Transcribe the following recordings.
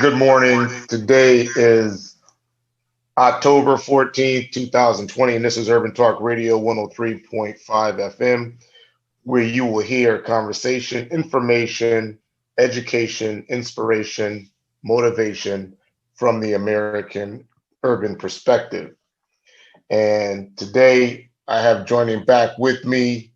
Good morning. Today is October 14th, 2020, and this is Urban Talk Radio 103.5 FM, where you will hear conversation, information, education, inspiration, motivation from the American urban perspective. And today I have joining back with me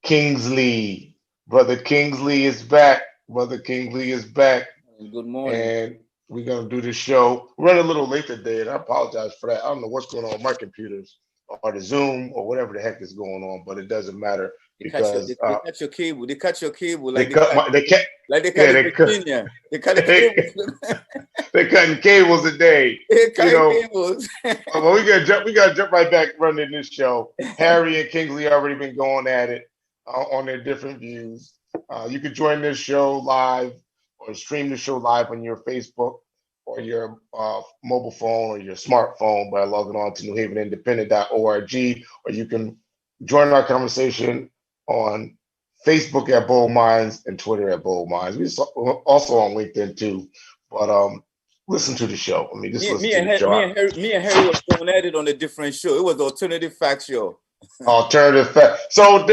Kingsley. Brother Kingsley is back. Brother Kingsley is back. Good morning. And we're going to do this show. We're running a little late today, and I apologize for that. I don't know what's going on with my computers or the Zoom or whatever the heck is going on, but it doesn't matter because they cut your cable. They cut your cable they cut Virginia. They cut the cables. They're cutting cables today. They're cutting cables. Well, we gotta jump right back running this show. Harry and Kingsley already been going at it on their different views. You can join this show live or stream the show live on your Facebook or your mobile phone or your smartphone by logging on to newhavenindependent.org, or you can join our conversation on Facebook at Bold Minds and Twitter at Bold Minds. We're also on LinkedIn too, but listen to the show. I mean, me and Harry was going at it on a different show. It was Alternative Fact Show. Alternative Fact. So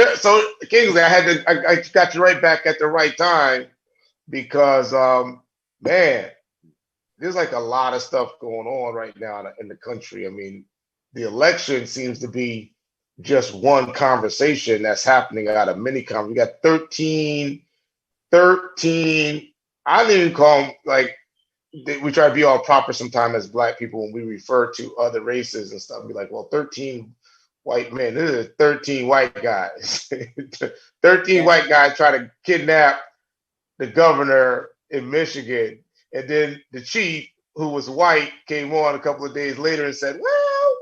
Kingsley, I got you right back at the right time because man, there's like a lot of stuff going on right now in the country. I mean, the election seems to be just one conversation that's happening out of many conversations. We got 13, I didn't even call them, like, we try to be all proper sometimes as Black people when we refer to other races and stuff. Be like, well, 13 white men. This is 13 white guys. 13 white guys try to kidnap the governor in Michigan. And then the chief, who was white, came on a couple of days later and said, well,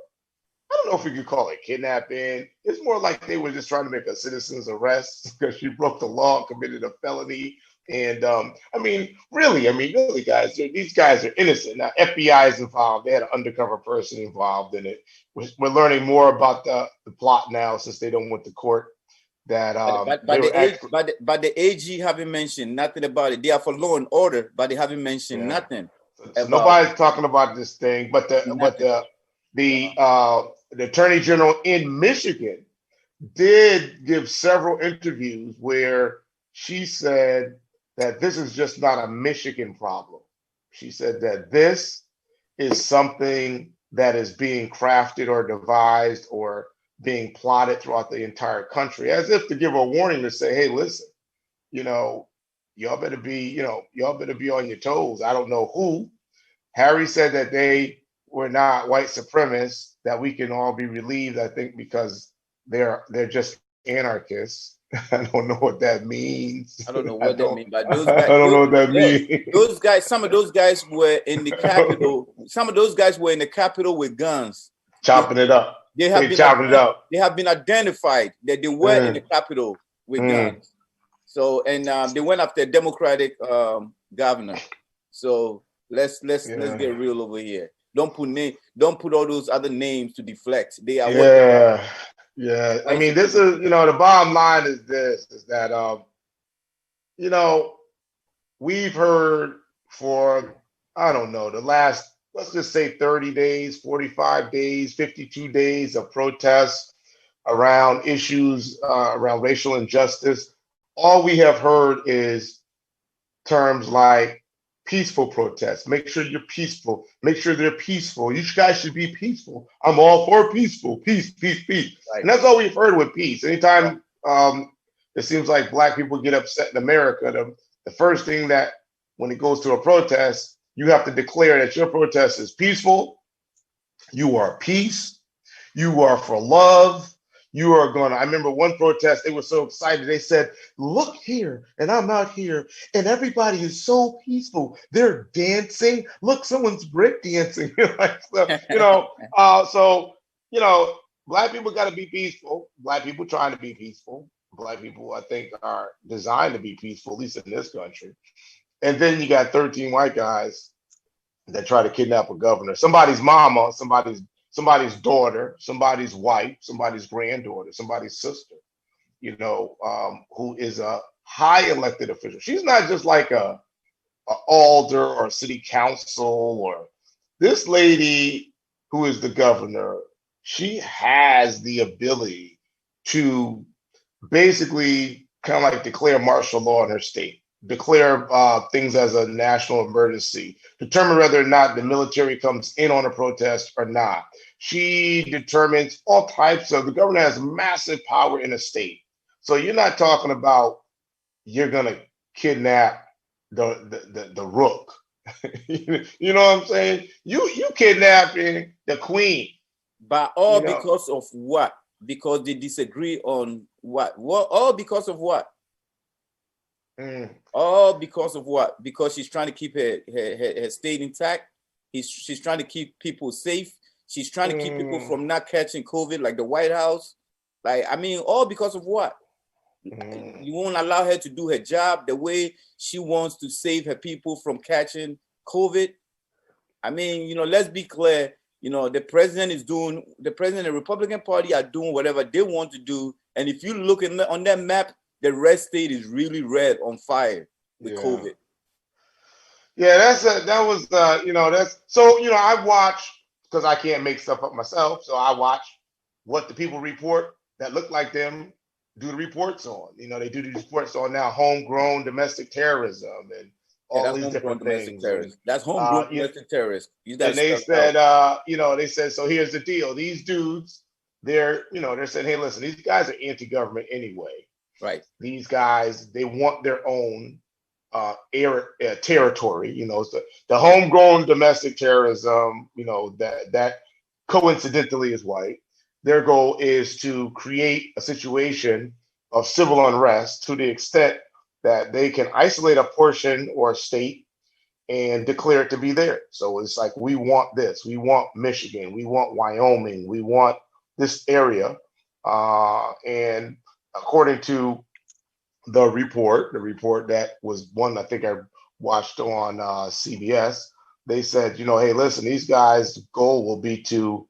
I don't know if we could call it kidnapping. It's more like they were just trying to make a citizen's arrest because she broke the law and committed a felony. And really, guys, these guys are innocent. Now, FBI is involved. They had an undercover person involved in it. We're learning more about the plot now since they don't went to court. That but the AG haven't mentioned nothing about it. They are for law and order, but they haven't mentioned nothing. So nobody's talking about this thing, but the Attorney General in Michigan did give several interviews where she said that this is just not a Michigan problem. She said that this is something that is being crafted or devised or being plotted throughout the entire country, as if to give a warning to say, hey, listen, y'all better be on your toes. I don't know who. Harry said that they were not white supremacists, that we can all be relieved, I think, because they're just anarchists. I don't know what that means. I don't know what that means. But those guys, I don't know what that means. Those guys, some of those guys were in the Capitol. Some of those guys were in the Capitol with guns, chopping it up. They have been identified that they were in the Capitol with guns. So they went after a Democratic governor. So let's get real over here. Don't put all those other names to deflect. They are Yeah. I mean, this is, the bottom line is that, we've heard for, I don't know, the last, let's just say 30 days, 45 days, 52 days of protests around issues around racial injustice. All we have heard is terms like peaceful protests. Make sure you're peaceful. Make sure they're peaceful. You guys should be peaceful. I'm all for peaceful. Peace. Right. And that's all we've heard with peace. Anytime it seems like Black people get upset in America, the first thing that when it goes to a protest, you have to declare that your protest is peaceful. You are peace. You are for love. You are I remember one protest, they were so excited. They said, look here, and I'm out here, and everybody is so peaceful. They're dancing. Look, someone's break dancing. Black people got to be peaceful. Black people trying to be peaceful. Black people, I think, are designed to be peaceful, at least in this country. And then you got 13 white guys that try to kidnap a governor, somebody's mama, somebody's daughter, somebody's wife, somebody's granddaughter, somebody's sister, who is a high elected official. She's not just like a alder or city council, or this lady who is the governor, she has the ability to basically kind of like declare martial law in her state, declare things as a national emergency, determine whether or not the military comes in on a protest or not. She determines all types of, the governor has massive power in a state. So you're not talking about you're gonna kidnap the rook. You know what I'm saying? You kidnapping the queen. But all because of what? Because they disagree on what? What? All because of what? All because of what? Because she's trying to keep her state intact. She's trying to keep people safe. She's trying to keep people from not catching COVID, like the White House. Like, I mean, all because of what? You won't allow her to do her job the way she wants to save her people from catching COVID. I mean, let's be clear. The president and the Republican Party are doing whatever they want to do. And if you look on that map, the red state is really red, on fire with COVID. Yeah, that's so I watch, because I can't make stuff up myself. So I watch what the people report that look like them do the reports on. They do these reports on now homegrown domestic terrorism and all these different things. That's homegrown domestic terrorists. And they said, they said, so here's the deal. These dudes, they're saying, hey, listen, these guys are anti-government anyway. Right. These guys, they want their own territory. The homegrown domestic terrorism, that coincidentally is white. Their goal is to create a situation of civil unrest to the extent that they can isolate a portion or a state and declare it to be theirs. So it's like, we want this, we want Michigan, we want Wyoming, we want this area. And according to the report that was one I think I watched on CBS, they said, hey, listen, these guys' goal will be to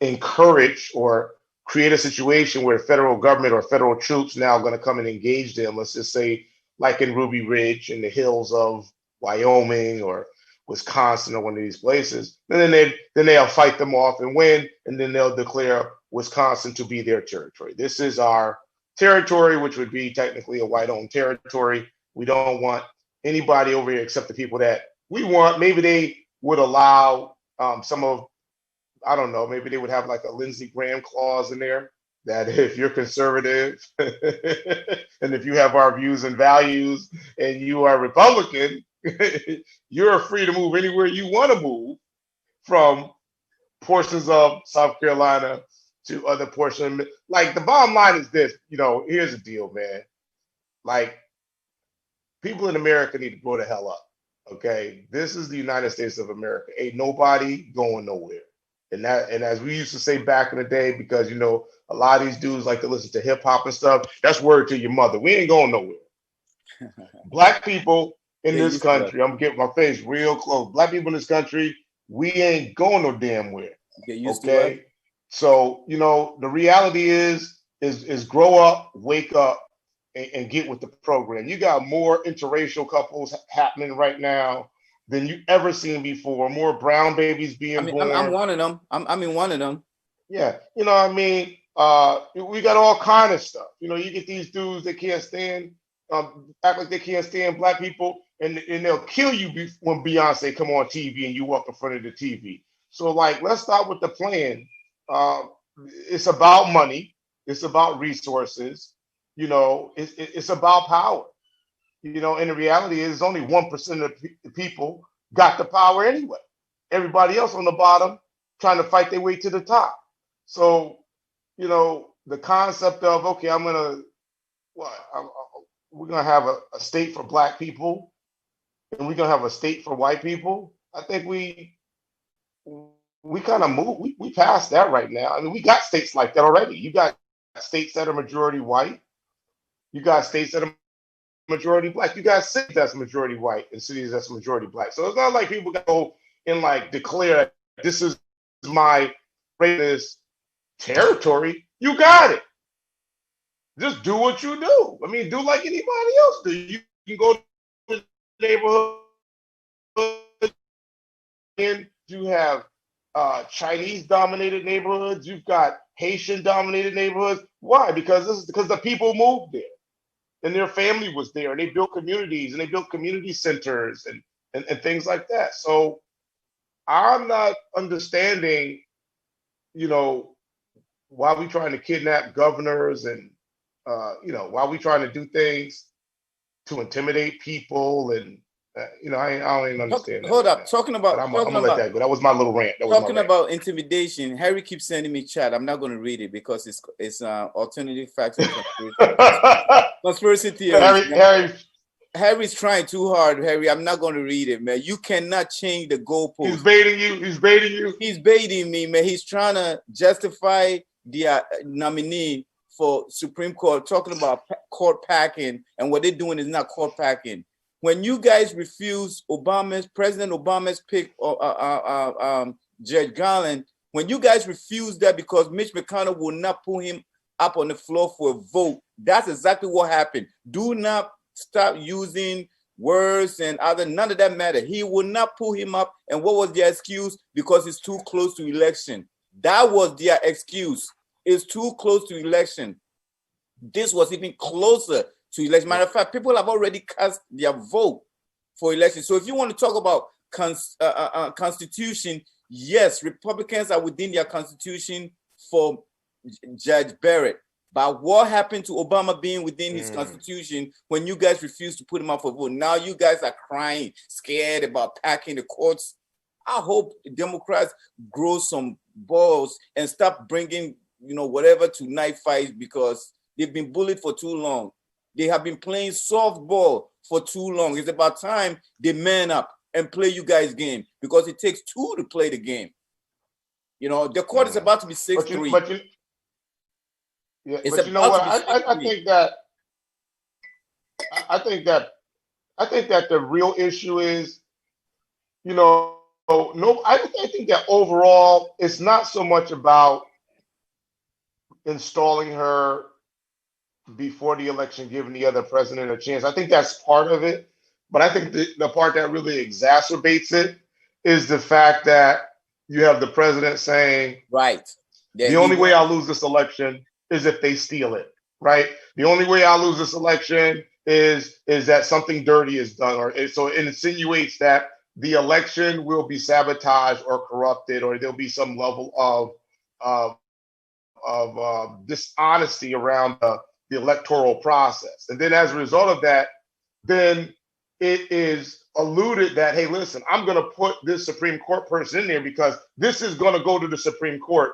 encourage or create a situation where the federal government or federal troops now are going to come and engage them. Let's just say, like in Ruby Ridge in the hills of Wyoming or Wisconsin or one of these places. And then they'll fight them off and win, and then they'll declare Wisconsin to be their territory. This is our territory, which would be technically a white-owned territory. We don't want anybody over here except the people that we want. Maybe they would allow some of, I don't know, maybe they would have like a Lindsey Graham clause in there that if you're conservative and if you have our views and values and you are Republican, you're free to move anywhere you want to move, from portions of South Carolina to other portions. Like, the bottom line is this, here's the deal, man. Like, people in America need to grow the hell up. Okay. This is the United States of America. Ain't nobody going nowhere. And as we used to say back in the day, because a lot of these dudes like to listen to hip hop and stuff, that's word to your mother. We ain't going nowhere. Black people in this country, I'm gonna get my face real close. Black people in this country, we ain't going no damn where. Okay. So, the reality is grow up, wake up, and get with the program. You got more interracial couples happening right now than you ever seen before. More brown babies being born. I'm one of them. I'm in one of them. Yeah, what I mean. We got all kind of stuff. You get these dudes that can't stand, act like they can't stand black people, and they'll kill you when Beyonce come on TV and you walk in front of the TV. So, like, let's start with the plan. It's about money. It's about resources. It's about power. And the reality is only 1% of the people got the power anyway. Everybody else on the bottom trying to fight their way to the top. So, the concept of, okay, we're going to have a state for black people and we're going to have a state for white people. I think we kind of move, we passed that right now. I mean, we got states like that already. You got states that are majority white. You got states that are majority black. You got cities that's majority white and cities that's majority black. So it's not like people go and like declare this is my racist territory. You got it. Just do what you do. I mean, do like anybody else do. You can go to neighborhoods. You have Chinese dominated neighborhoods. You've got Haitian dominated neighborhoods. Why? Because the people moved there and their family was there and they built communities and they built community centers and things like that. So I'm not understanding, why we trying to kidnap governors and why we trying to do things to intimidate people and I don't even understand that. Hold up, talking about I'm gonna let that go. That was my little rant. Talking about intimidation, Harry keeps sending me chat. I'm not going to read it because it's alternative facts and conspiracy theories. Harry's trying too hard, Harry. I'm not going to read it, man. You cannot change the goalpost. He's baiting you. He's baiting you. He's baiting me, man. He's trying to justify the nominee for Supreme Court, talking about court packing, and what they're doing is not court packing. When you guys refuse President Obama's pick, Judge Garland, when you guys refuse that because Mitch McConnell will not put him up on the floor for a vote, that's exactly what happened. Do not stop using words and none of that matter. He will not pull him up. And what was their excuse? Because it's too close to election. That was their excuse. It's too close to election. This was even closer to election. Matter of fact, people have already cast their vote for election. So if you want to talk about constitution, yes, Republicans are within their constitution for Judge Barrett. But what happened to Obama being within his constitution when you guys refused to put him up for vote? Now you guys are crying, scared about packing the courts. I hope Democrats grow some balls and stop bringing, whatever to knife fights because they've been bullied for too long. They have been playing softball for too long. It's about time they man up and play you guys' game because it takes two to play the game. The court is about to be 6-3. Yeah, but you know what? I think that the real issue is, I think that overall it's not so much about installing her before the election, giving the other president a chance. I think that's part of it, but I think the part that really exacerbates it is the fact that you have the president saying, right, the only way I'll lose this election is if they steal it, right? The only way I'll lose this election is that something dirty is done, so it insinuates that the election will be sabotaged or corrupted, or there'll be some level of dishonesty around the electoral process. And then as a result of that, then it is alluded that, hey, listen, I'm going to put this Supreme Court person in there because this is going to go to the Supreme Court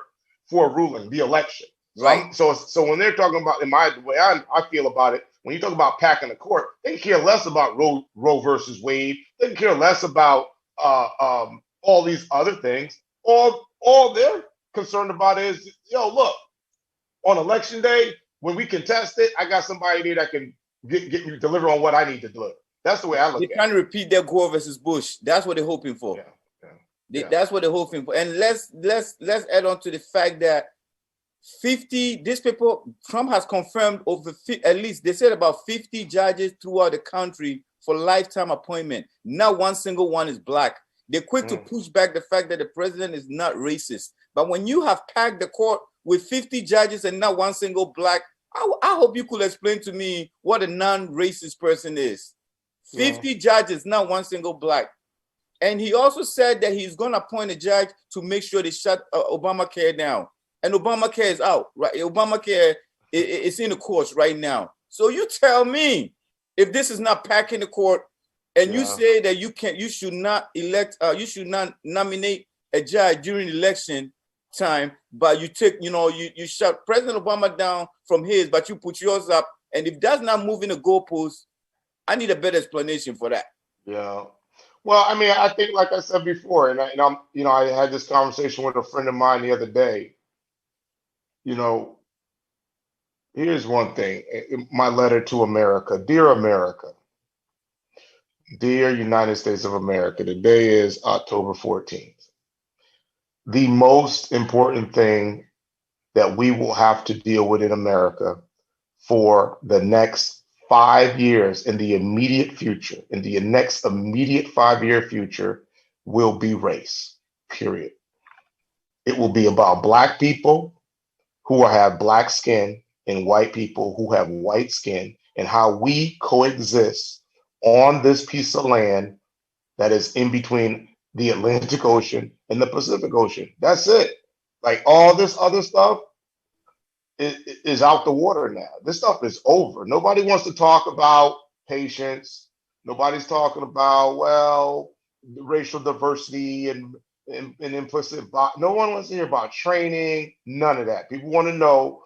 for a ruling, the election. Right. So when they're talking about, in my way I feel about it, when you talk about packing the court, they care less about Roe versus Wade. They care less about all these other things. All they're concerned about is, look, on election day, when we contest it, I got somebody there that can get me deliver on what I need to deliver. That's the way I look at it. They're trying to repeat their Gore versus Bush. That's what they're hoping for. Yeah. That's what they're hoping for. And let's add on to the fact that 50, these people, Trump has confirmed over at least, they said about 50 judges throughout the country for lifetime appointment. Not one single one is black. They're quick to push back the fact that the president is not racist. But when you have packed the court with 50 judges and not one single black, I hope you could explain to me what a non-racist person is. 50 judges, not one single black. And he also said that he's going to appoint a judge to make sure they shut Obamacare down. And Obamacare is out, right? Obamacare is in the courts right now. So you tell me, if this is not packing the court, and you say that you should not nominate a judge during election time, but you shut President Obama down from his, but you put yours up, and if that's not moving the goalpost, I need a better explanation for that. Yeah. Well, I mean, I think, like I said before, and I had this conversation with a friend of mine the other day. Here's one thing. My letter to America. Dear America, dear United States of America, today is October 14th. The most important thing that we will have to deal with in America for the next 5 years in the immediate future, in the next immediate 5 year future, will be race, period. It will be about black people who have black skin and white people who have white skin, and how we coexist on this piece of land that is in between the Atlantic Ocean and the Pacific Ocean. That's it. Like all this other stuff is out the water now. This stuff is over. Nobody wants to talk about patience. Nobody's talking about, well, racial diversity and implicit. No one wants to hear about training. None of that. People want to know,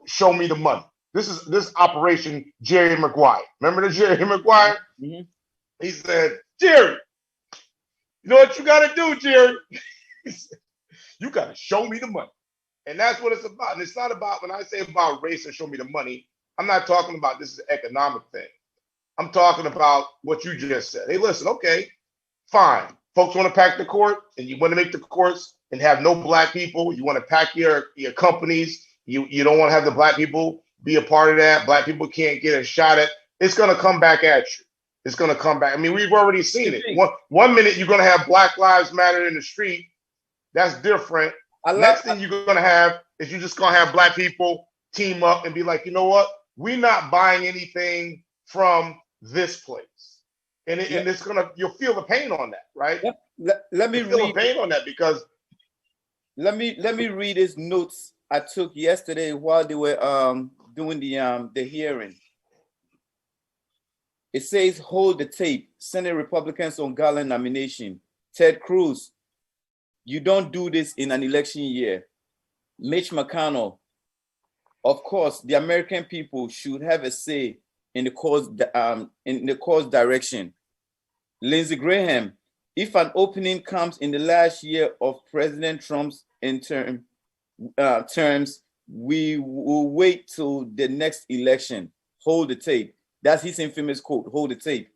show me the money. This Operation Jerry Maguire. Remember the Jerry Maguire? Mm-hmm. He said, Jerry, you know what you got to do, Jerry? You got to show me the money. And that's what it's about. And it's not about, when I say about race and show me the money, I'm not talking about this is an economic thing. I'm talking about what you just said. Hey, listen, okay, fine. Folks want to pack the court, and you want to make the courts and have no black people. You want to pack your companies. You don't want to have the black people be a part of that. Black people can't get a shot at. It's going to come back at you. It's going to come back. I mean, we've already seen it. One minute you're going to have Black Lives Matter in the street. That's different. Next thing you're going to have is you're just going to have black people team up and be like, you know what? We're not buying anything from this place. And it's going to, you'll feel the pain on that, right? Let me feel the pain on that because. Let me read his notes I took yesterday while they were doing the hearing. It says, hold the tape. Senate Republicans on Garland nomination. Ted Cruz. You don't do this in an election year. Mitch McConnell, of course, the American people should have a say in the course direction. Lindsey Graham, if an opening comes in the last year of President Trump's terms, we will wait till the next election. Hold the tape. That's his infamous quote, hold the tape.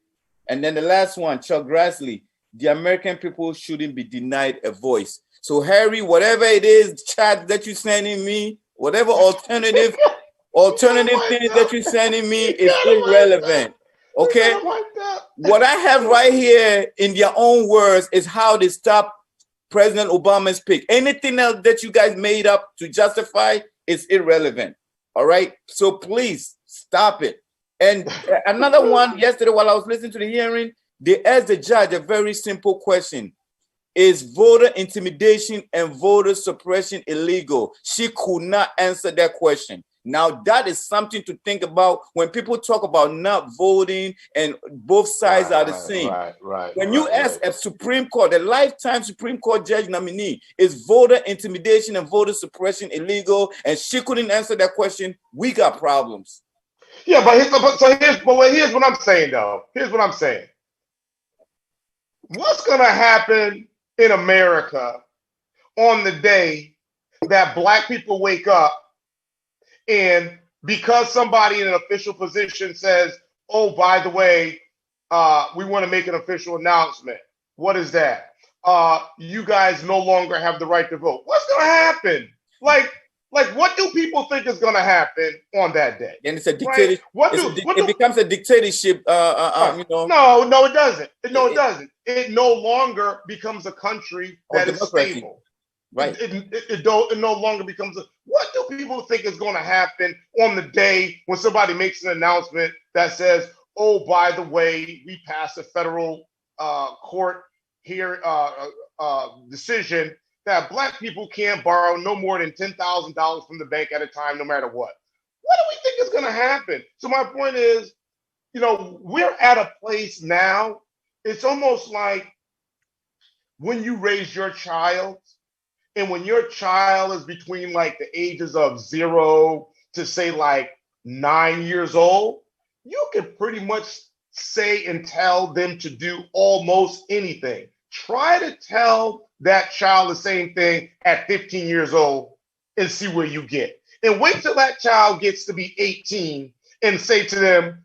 And then the last one, Chuck Grassley, the American people shouldn't be denied a voice. So Harry, whatever it is, chat that you're sending me, whatever alternative things that you're sending me is irrelevant. Okay? What I have right here in their own words is how they stop President Obama's pick. Anything else that you guys made up to justify is irrelevant. All right? So please stop it. And another one, yesterday while I was listening to the hearing, they asked the judge a very simple question. Is voter intimidation and voter suppression illegal? She could not answer that question. Now, that is something to think about when people talk about not voting and both sides are the same. When you ask a Supreme Court, a lifetime Supreme Court judge nominee, is voter intimidation and voter suppression illegal? And she couldn't answer that question. We got problems. Yeah, but here's what I'm saying, though. Here's what I'm saying. What's going to happen in America on the day that black people wake up and because somebody in an official position says, oh, by the way, we want to make an official announcement. What is that? You guys no longer have the right to vote. What's going to happen? Like, what do people think is going to happen on that day? And it's a dictatorship. Right? It becomes a dictatorship. No, it doesn't. It doesn't. It no longer becomes a country that is stable. Right. It no longer becomes what do people think is going to happen on the day when somebody makes an announcement that says, oh, by the way, we passed a federal court here decision that black people can't borrow no more than $10,000 from the bank at a time, no matter what. What do we think is going to happen? So my point is, we're at a place now, it's almost like when you raise your child, and when your child is between like the ages of 0 to say like 9 years old, you can pretty much say and tell them to do almost anything. Try to tell that child the same thing at 15 years old and see where you get. And wait till that child gets to be 18 and say to them,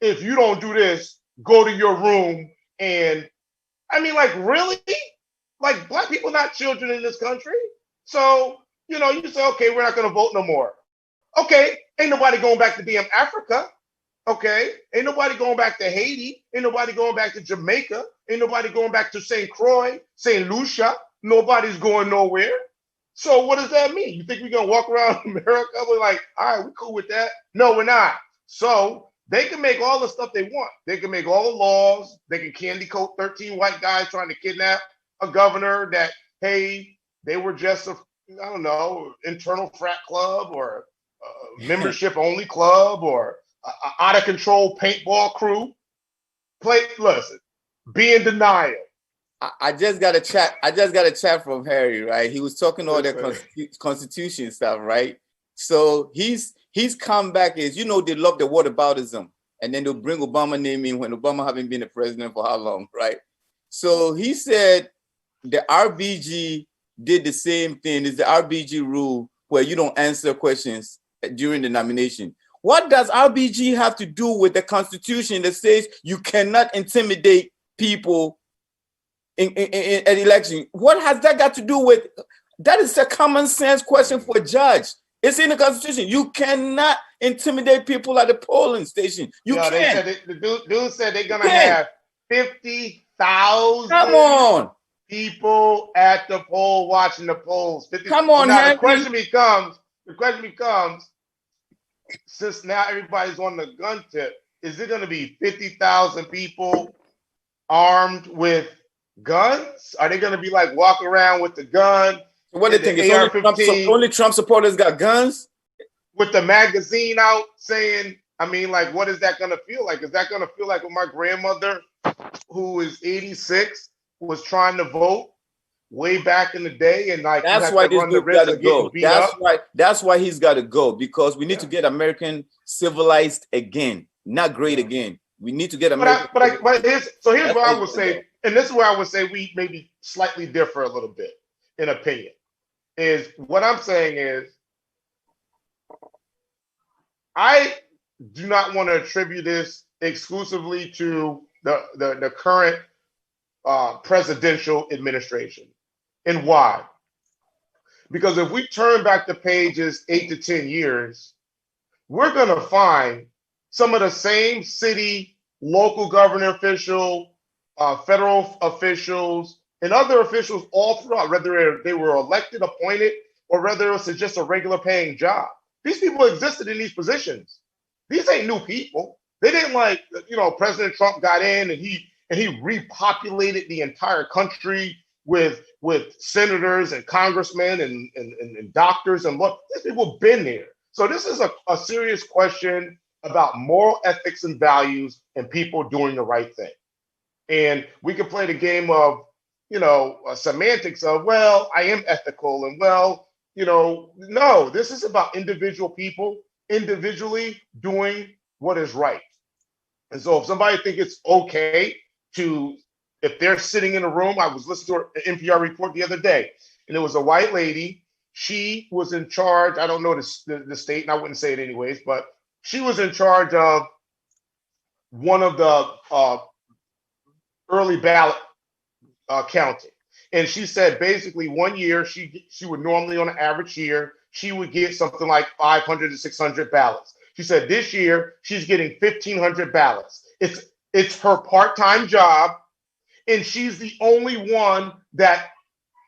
if you don't do this, go to your room. And I mean, like, really? Like, black people not children in this country. So, you say, okay, we're not going to vote no more. Okay, Ain't nobody going back to damn Africa. Okay, ain't nobody going back to Haiti. Ain't nobody going back to Jamaica. Ain't nobody going back to St. Croix, St. Lucia. Nobody's going nowhere. So what does that mean? You think we're gonna walk around America? We're like, all right, we're cool with that. No, we're not. So they can make all the stuff they want. They can make all the laws. They can candy coat 13 white guys trying to kidnap a governor that, hey, they were just a, I don't know, internal frat club or membership only club or out of control paintball crew. Listen, be in denial. I just got a chat. I just got a chat from Harry, right? He was talking all that constitution stuff, right? So he's come back is, you know, they love the whataboutism, and then they'll bring Obama name in when Obama haven't been the president for how long, right? So he said the RBG did the same thing. It's the RBG rule where you don't answer questions during the nomination. What does RBG have to do with the Constitution that says you cannot intimidate people in an election? What has that got to do with? That is a common sense question for a judge. It's in the Constitution. You cannot intimidate people at the polling station. You can't. The dude said they're gonna have 50,000. Come on. People at the poll watching the polls. 50. Come on, now Henry. the question becomes, since now everybody's on the gun tip, is it going to be 50,000 people armed with guns? Are they going to be like walking around with the gun? What do you think? It's only Trump supporters got guns? With the magazine out saying, I mean, like, what is that going to feel like? Is that going to feel like when my grandmother, who is 86, was trying to vote way back in the day, and like that's why this dude got to go. That's why he's got to go, because we need to get American civilized again, not great again. We need to get American. Here's what I would say, and this is where I would say we maybe slightly differ a little bit in opinion. Is what I'm saying is, I do not want to attribute this exclusively to the current presidential administration. And why? Because if we turn back the pages 8 to 10 years, we're going to find some of the same city, local government official, federal officials, and other officials all throughout, whether they were elected, appointed, or whether it was just a regular paying job. These people existed in these positions. These ain't new people. They didn't like, President Trump got in and he repopulated the entire country with senators and congressmen and doctors and what. These people have been there. So this is a serious question about moral ethics and values and people doing the right thing. And we can play the game of, semantics of, well, I am ethical, and well, no, this is about individual people individually doing what is right. And so if somebody thinks it's okay if they're sitting in a room, I was listening to an NPR report the other day, and it was a white lady. She was in charge. I don't know the state, and I wouldn't say it anyways, but she was in charge of one of the early ballot counting. And she said basically 1 year, she would normally, on an average year, she would get something like 500 to 600 ballots. She said this year she's getting 1,500 ballots. It's her part-time job, and she's the only one that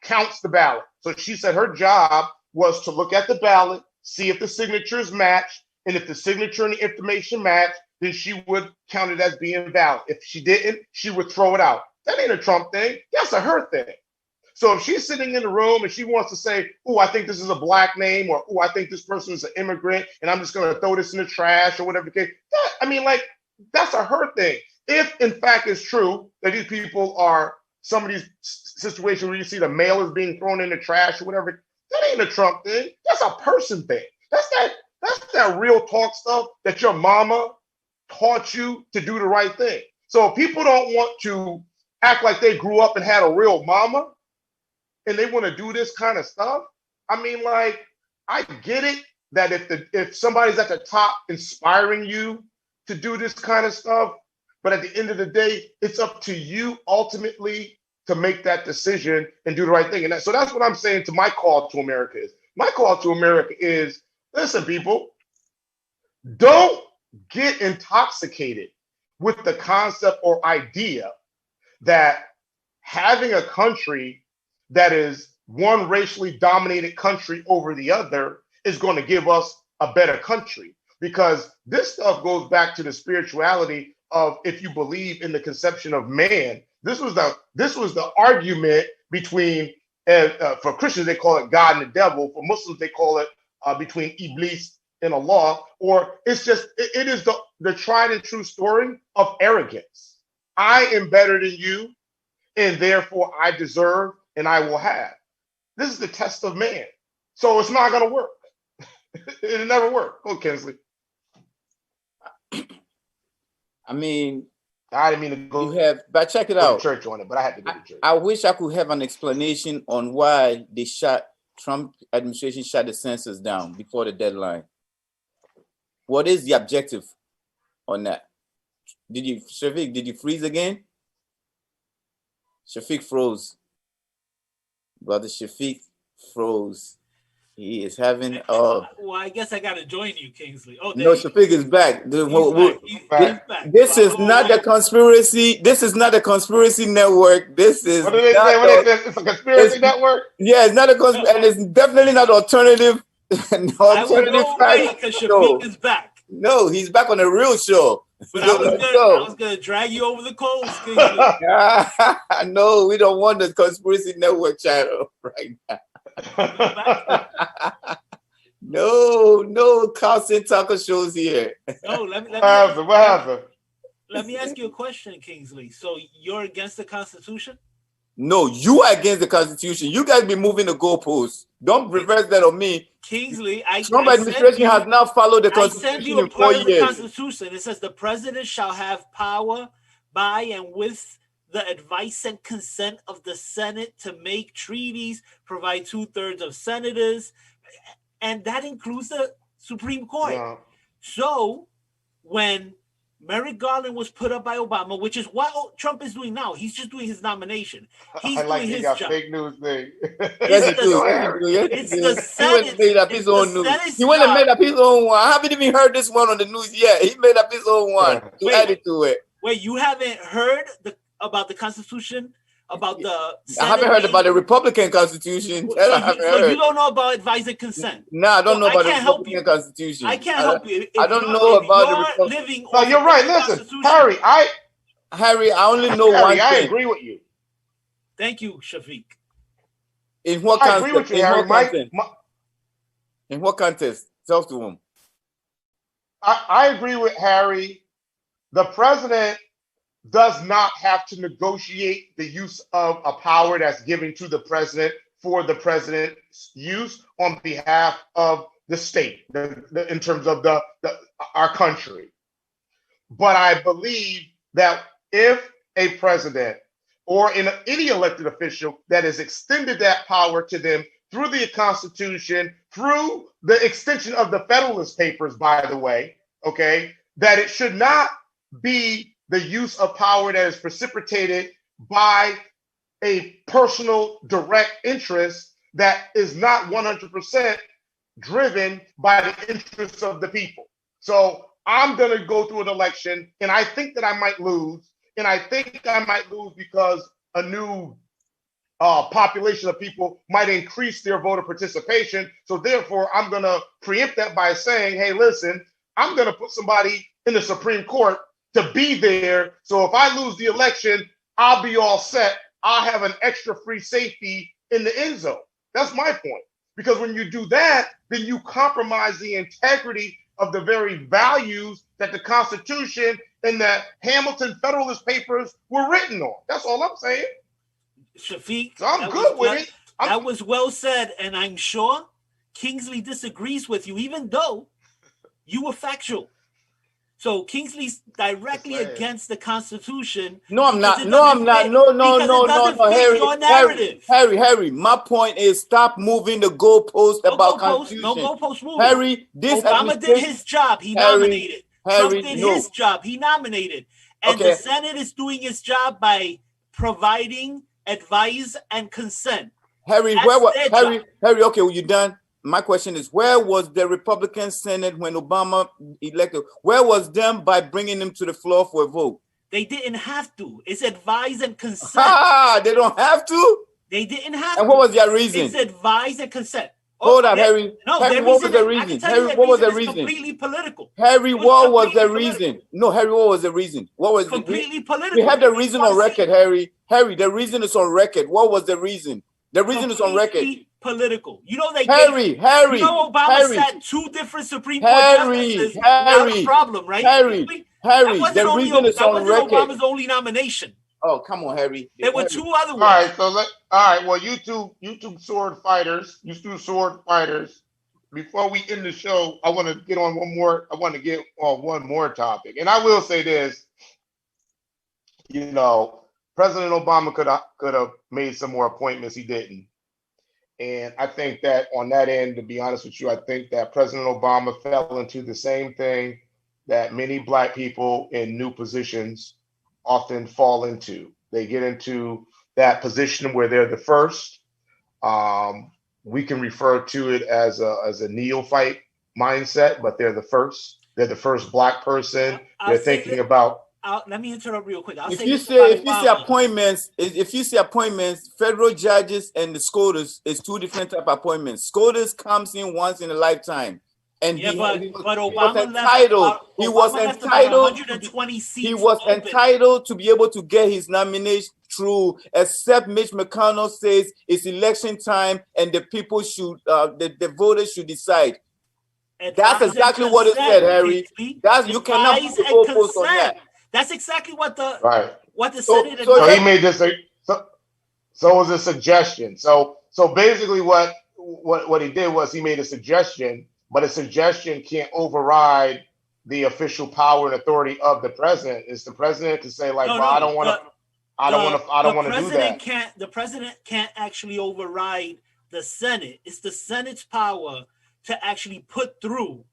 counts the ballot. So she said her job was to look at the ballot, see if the signatures match, and if the signature and the information match, then she would count it as being valid. If she didn't, she would throw it out. That ain't a Trump thing. That's a her thing. So if she's sitting in the room and she wants to say, oh, I think this is a black name, or oh, I think this person is an immigrant, and I'm just going to throw this in the trash or whatever the case, that's a her thing. If in fact it's true that these people are some of these situations where you see the mail is being thrown in the trash or whatever, that ain't a Trump thing. That's a person thing. That's that real talk stuff that your mama taught you to do the right thing. So if people don't want to act like they grew up and had a real mama, and they want to do this kind of stuff, I get it that if somebody's at the top inspiring you to do this kind of stuff, but at the end of the day, it's up to you ultimately to make that decision and do the right thing. And so that's what I'm saying to my call to America is. My call to America is, listen, people, Don't get intoxicated with the concept or idea that having a country that is one racially dominated country over the other is going to give us a better country. Because this stuff goes back to the spirituality of, if you believe in the conception of man. This was the argument between, for Christians they call it God and the devil. For Muslims they call it between Iblis and Allah. Or it is the tried and true story of arrogance. I am better than you, and therefore I deserve and I will have. This is the test of man. So it's not going to work. It'll never work. Go, Kinsley. I mean, I didn't mean to go. But check it out. Church on it, but I had to go to church. I wish I could have an explanation on why Trump administration shut the census down before the deadline. What is the objective on that? Shafiq, did you freeze again? Shafiq froze. Brother Shafiq froze. He is having well, I guess I gotta join you, Kingsley. Oh, no, Shafiq is back. He's back. This is not a conspiracy. This is not a conspiracy network. This is what do they say? What they say? It's a conspiracy network? Yeah, it's not a conspiracy, and it's definitely not alternative. Alternative side. Because Shafiq is back. No, he's back on the real show. But I was gonna drag you over the coals, Kingsley. No, we don't want the conspiracy network channel right now. No constant talker shows here. No, let me ask you a question, Kingsley. So you're against the Constitution? No, you are against the Constitution. You guys be moving the goalposts. Don't reverse that on me. Kingsley, Trump administration has not followed the Constitution. I send you a part of the Constitution. It says the president shall have power by and with the advice and consent of the Senate to make treaties, provide 2/3 of senators, and that includes the Supreme Court. Yeah. So when Merrick Garland was put up by Obama, which is what Trump is doing now. He's just doing his nomination. He's doing his job. Fake news thing. It's the Senate. He made up his own news. He went and made up his own one. I haven't even heard this one on the news yet. He made up his own one to add it to it. Wait, you haven't heard about the Constitution? About the Senate? I haven't heard about the Republican Constitution. So you don't know about advice and consent? No, I don't know about the Republican Constitution. I can't help you. I don't know about the Republican. No, you're right. Listen, Harry, I only know one thing. I agree with you. Thank you, Shafiq. In what context? I agree with you, Harry. In what context? Talk to him. I agree with Harry. The president does not have to negotiate the use of a power that's given to the president for the president's use on behalf of the state, in terms of our country. But I believe that if a president or any elected official that has extended that power to them through the Constitution, through the extension of the Federalist Papers, by the way, okay, that it should not be the use of power that is precipitated by a personal direct interest that is not 100% driven by the interests of the people. So I'm going to go through an election, and I think that I might lose. And I think I might lose because a new population of people might increase their voter participation. So therefore, I'm going to preempt that by saying, hey, listen, I'm going to put somebody in the Supreme Court to be there. So if I lose the election, I'll be all set. I'll have an extra free safety in the end zone. That's my point. Because when you do that, then you compromise the integrity of the very values that the Constitution and the Hamilton Federalist Papers were written on. That's all I'm saying. Shafiq, so I'm good with it. That was well said, and I'm sure Kingsley disagrees with you, even though you were factual. So Kingsley's directly against the Constitution. No, I'm not. No, I'm not. No, Harry. My point is, stop moving the goalpost about Constitution. No goalpost moving. Harry, Obama did his job. He nominated. Trump did his job. He nominated. And the Senate is doing its job by providing advice and consent. Harry, okay, well, you done? my question is, where was the Republican Senate when Obama elected? Where was them by bringing him to the floor for a vote? They didn't have to. It's advise and consent. Ah, they don't have to? They didn't have and to. what was their reason? It's advise and consent. Hold up, Harry. No, Harry, what was the reason? Harry, what was the reason? Completely political. Harry, what was the reason? No, Harry, what was the reason? What was completely political? We have the reason on record, Harry. Harry, the reason is on record. What was the reason? The reason is on record. Political. You know they Harry. You know Obama sat 2 different Supreme Court justices without a problem, right? Harry, the reason is on record. That wasn't Obama's only nomination. Oh, come on, Harry. There were 2 other ones. All right, well, you two sword fighters. Before we end the show, I want to get on one more. I want to get on one more topic, and I will say this: you know, President Obama could have made some more appointments. He didn't, and I think that on that end, to be honest with you, I think that President Obama fell into the same thing that many Black people in new positions often fall into. They get into that position where they're the first. We can refer to it as a neophyte mindset, but they're the first. They're the first Black person. They're thinking about. Let me interrupt real quick. If you say appointments, federal judges and the SCOTUS is 2 different type of appointments. SCOTUS comes in once in a lifetime. And but Obama was entitled. He was entitled. 120 seats. He was entitled to be able to get his nomination through, except Mitch McConnell says it's election time and the people should, the voters should decide. That's exactly what it said, Harry. You cannot put the goalpost on that. That's exactly what the Senate. So he made this. So it was a suggestion. So basically, what he did was he made a suggestion. But a suggestion can't override the official power and authority of the president. It's the president to say, like, I don't want to do that. The president can't actually override the Senate. It's the Senate's power to actually put through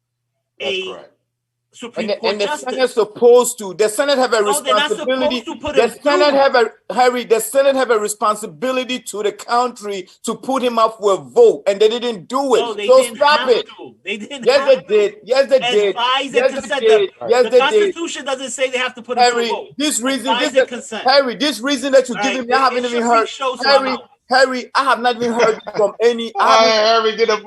Supreme Court and the justice. Senate supposed to. The Senate have a responsibility. The Senate have a responsibility to the country to put him up for a vote, and they didn't do it. So stop it. They didn't. Yes, they did. Yes, they did. The Constitution doesn't say they have to put him for a vote. This reason that you're giving me, I haven't even heard. Harry, I have not even heard from any. Harry jumped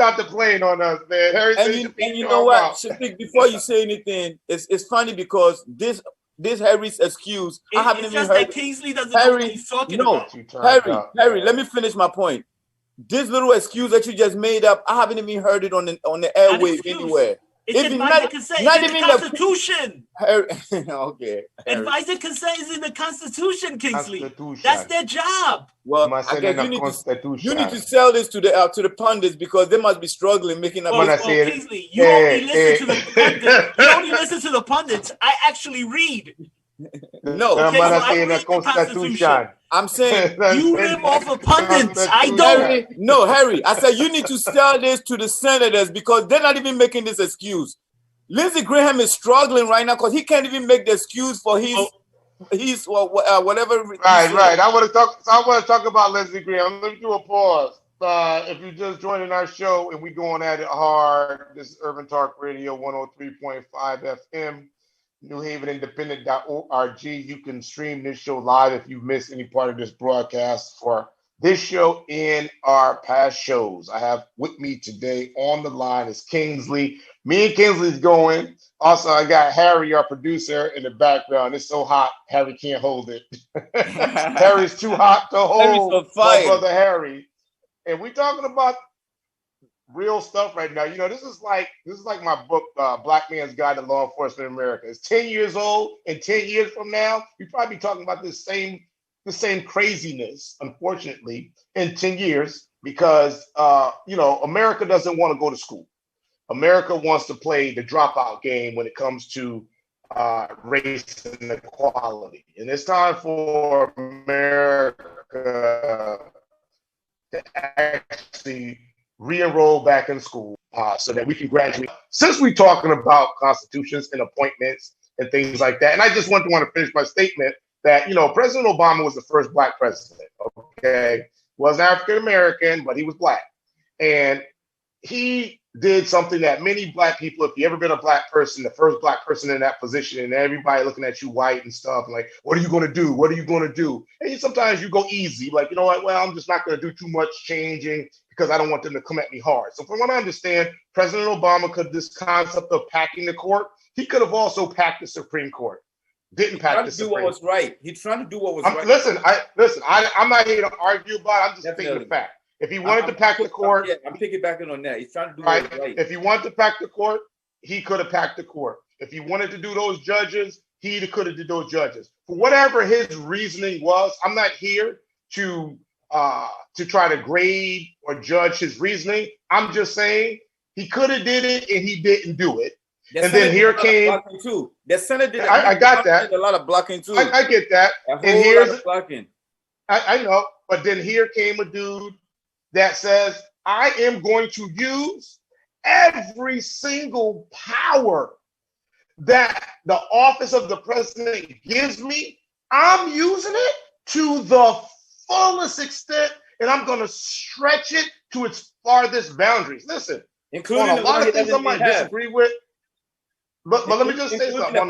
out the plane on us, man. And you know what, Shafiq, before you say anything, it's funny because this Harry's excuse, I haven't even heard. Kingsley doesn't know what he's talking about. Harry, let me finish my point. This little excuse that you just made up, I haven't even heard it on the airwave anywhere. It's advice and consent. It's in the Constitution. Okay. Advice and consent is in the Constitution, Kingsley. That's their job. Well, I guess you need to sell this to the pundits because they must be struggling making up. Kingsley, you only listen to the pundits. You only listen to the pundits. I actually read. No, I'm saying you live off of pundits. I don't. No, Harry. I said you need to sell this to the senators because they're not even making this excuse. Lindsey Graham is struggling right now because he can't even make the excuse for his whatever. Right. I want to talk about Lindsey Graham. Let me do a pause. If you're just joining our show and we going at it hard, this is Urban Talk Radio 103.5 FM. NewHavenIndependent.org. You can stream this show live if you missed any part of this broadcast for this show and our past shows. I have with me today on the line is Kingsley. Me and Kingsley's going. Also, I got Harry, our producer, in the background. It's so hot, Harry can't hold it. Harry's too hot to hold my brother Harry. And we're talking about real stuff right now. You know, this is like my book, Black Man's Guide to Law Enforcement in America. It's 10 years old, and 10 years from now, we probably be talking about the same craziness, unfortunately, in 10 years, because America doesn't want to go to school. America wants to play the dropout game when it comes to race and equality. And it's time for America to actually re-enroll back in school so that we can graduate. Since we're talking about constitutions and appointments and things like that, and I just want to finish my statement that, President Obama was the first Black president, okay? Was African-American, but he was Black. And he did something that many black people, if you ever been a black person, the first black person in that position, and everybody looking at you white and stuff, like, what are you going to do? What are you going to do? And sometimes you go easy, like, you know what? Well, I'm just not going to do too much changing because I don't want them to come at me hard. So from what I understand, President Obama could, this concept of packing the court, he could have also packed the Supreme Court. Didn't pack the Supreme Court. What was right. He's trying to do what was right. Listen, I'm not here to argue about it. I'm just stating the fact. If he wanted to pack the court, I'm piggybacking on that. He's trying to do what was right. If he wanted to pack the court, he could have packed the court. If he wanted to do those judges, he could have did those judges. For whatever his reasoning was, I'm not here to try to grade or judge his reasoning. I'm just saying he could have did it and he didn't do it. And then here came too. The Senate did. I got that. A lot of blocking too. I get that. And here's blocking. I know, but then here came a dude that says, I am going to use every single power that the office of the president gives me. I'm using it to the fullest extent, and I'm going to stretch it to its farthest boundaries. Listen, including on a lot of things I might disagree with, but let me just say something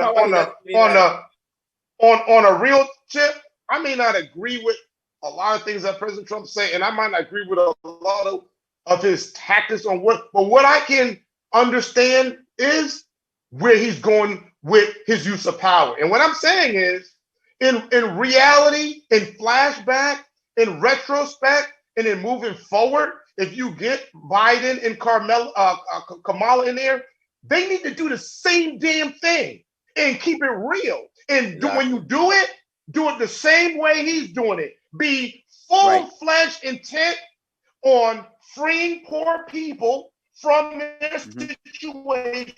on a real tip. I may not agree with a lot of things that President Trump say, and I might not agree with a lot of his tactics on but what I can understand is where he's going with his use of power. And what I'm saying is, in reality, in flashback, in retrospect, and in moving forward, if you get Biden and Kamala in there, they need to do the same damn thing and keep it real. And when you do it the same way he's doing it. Be full-fledged intent on freeing poor people from their situation,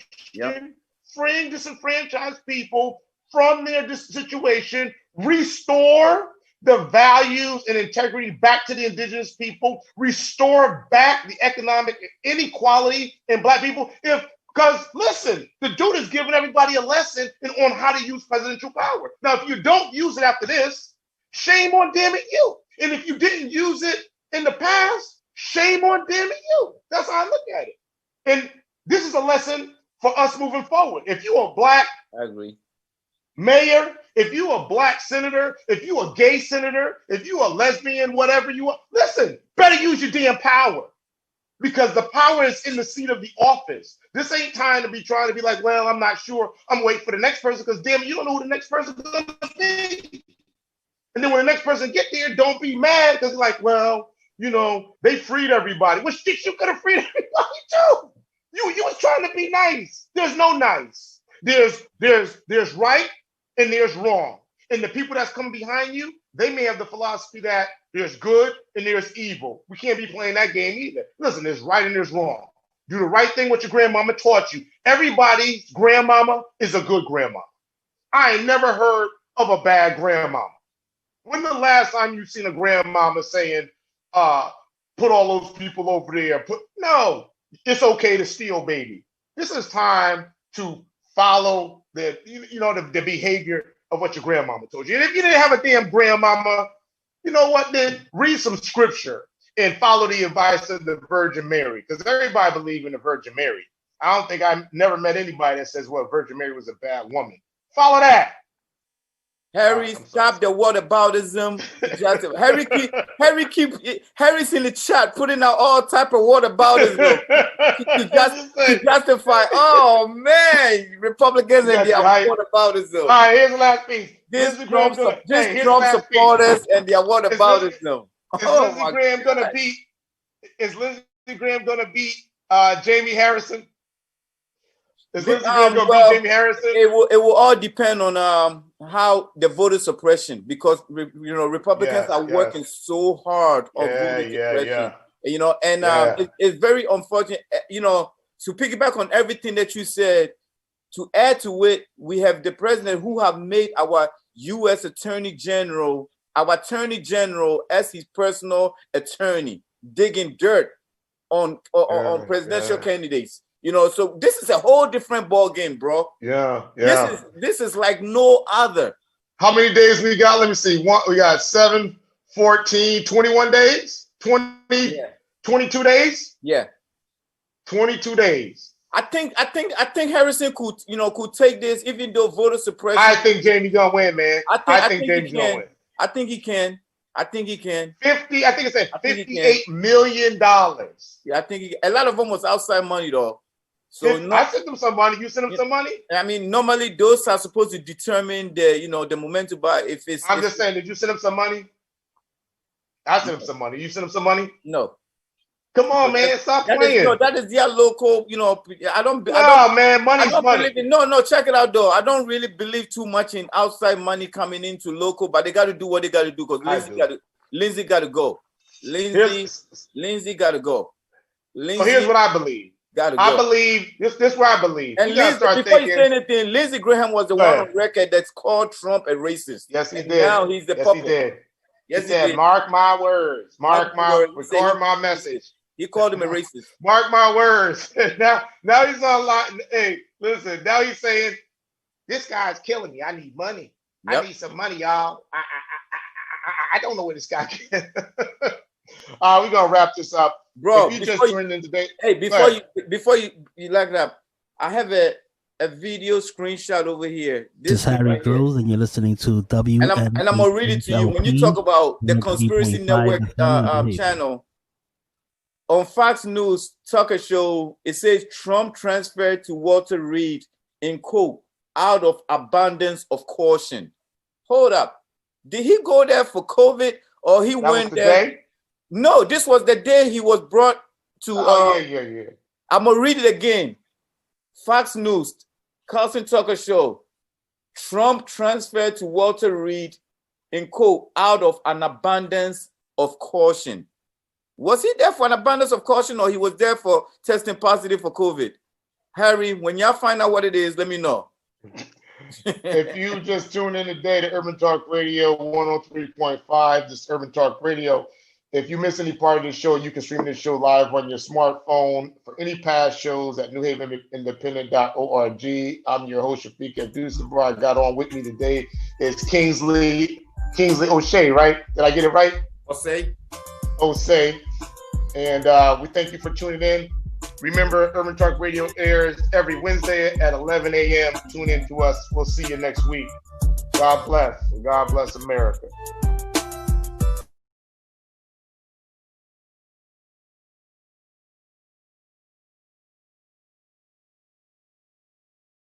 freeing disenfranchised people from their situation, restore the values and integrity back to the indigenous people, restore back the economic inequality in black people. Because listen, the dude is giving everybody a lesson on how to use presidential power. Now, if you don't use it after this, shame on damn it you. And if you didn't use it in the past, shame on damn it you. That's how I look at it. And this is a lesson for us moving forward. If you are black, I agree, mayor, if you a black senator, if you a gay senator, if you a lesbian, whatever you are, listen, better use your damn power. Because the power is in the seat of the office. This ain't time to be trying to be like, well, I'm not sure. I'm waiting for the next person because damn it, you don't know who the next person is going to be. And then when the next person get there, don't be mad because like, well, you know, they freed everybody. Well, shit, you could have freed everybody too. You was trying to be nice. There's no nice. There's right and there's wrong. And the people that's coming behind you, they may have the philosophy that there's good and there's evil. We can't be playing that game either. Listen, there's right and there's wrong. Do the right thing what your grandmama taught you. Everybody's grandmama is a good grandmama. I ain't never heard of a bad grandmama. When the last time you seen a grandmama saying, put all those people over there? No, it's okay to steal, baby. This is time to follow the behavior of what your grandmama told you. And if you didn't have a damn grandmama, you know what, then read some scripture and follow the advice of the Virgin Mary, because everybody believes in the Virgin Mary. I don't think I've never met anybody that says, well, Virgin Mary was a bad woman. Follow that. Harry, stop the whataboutism. Harry's in the chat putting out all type of whataboutism to justify. Oh man, Republicans and their whataboutism. All right, here's the last piece. This Trump supporters and their whataboutism. Is Lindsey Graham gonna beat Jamie Harrison? Is Lindsey Graham gonna beat Jamie Harrison? It will all depend on how the voter suppression, because Republicans are working so hard on voter suppression. It's very unfortunate. To piggyback on everything that you said, to add to it, we have the president who have made our U.S. Attorney General as his personal attorney, digging dirt on presidential candidates. So this is a whole different ball game, bro. Yeah. This is like no other. How many days we got? Let me see. We got 7, 14, 21 days. 21 22 days? Yeah. 22 days. I think Harrison could take this, even though voter suppression. I think Jamie gonna win, man. I think Jamie's gonna win. I think he can. 50. I think it said $58 million. Yeah, I think a lot of them was outside money though. So I sent them some money. You sent them some money? I mean, normally those are supposed to determine the momentum. But if it's, I'm just saying, did you send them some money? I sent them some money. You sent them some money? No. Come on, man, stop playing. That is their local, I don't man, money's money. No, check it out though. I don't really believe too much in outside money coming into local, but they got to do what they got to do because Lindsay got to go. Lindsay got to go. So here's what I believe. I believe this. Where I believe. And Lindsay, before you say anything, Lindsey Graham was the one on record that's called Trump a racist. Yes, he did. Now he's the puppet. He did. Yes, he said, "Mark my words. Record my message." He called him a racist. Mark my words. now he's on line. Hey, listen. Now he's saying, "This guy's killing me. I need money. Yep. I need some money, y'all. I don't know where this guy can." We're gonna wrap this up, bro. If you just tuned in today. Hey, before you like that, I have a video screenshot over here. This is Harry right Groves, and you're listening to W. And I'm gonna read it to you. When you talk about the Conspiracy Network channel. On Fox News Tucker show, it says Trump transferred to Walter Reed in quote out of abundance of caution. Hold up, did he go there for COVID or he went there? Day? No, this was the day he was brought to. Yeah. I'm gonna read it again. Fox News, Carlson Tucker show. Trump transferred to Walter Reed in quote out of an abundance of caution. Was he there for an abundance of caution or he was there for testing positive for COVID? Harry, when y'all find out what it is, let me know. If you just tune in today to Urban Talk Radio 103.5, this Urban Talk Radio. If you miss any part of the show, you can stream this show live on your smartphone for any past shows at newhavenindependent.org. I'm your host, Shafiq Abdussabur. I got on with me today is Kingsley O'Shea, right? Did I get it right? O'Shea. And we thank you for tuning in. Remember, Urban Talk Radio airs every Wednesday at 11 a.m. Tune in to us. We'll see you next week. God bless. And God bless America.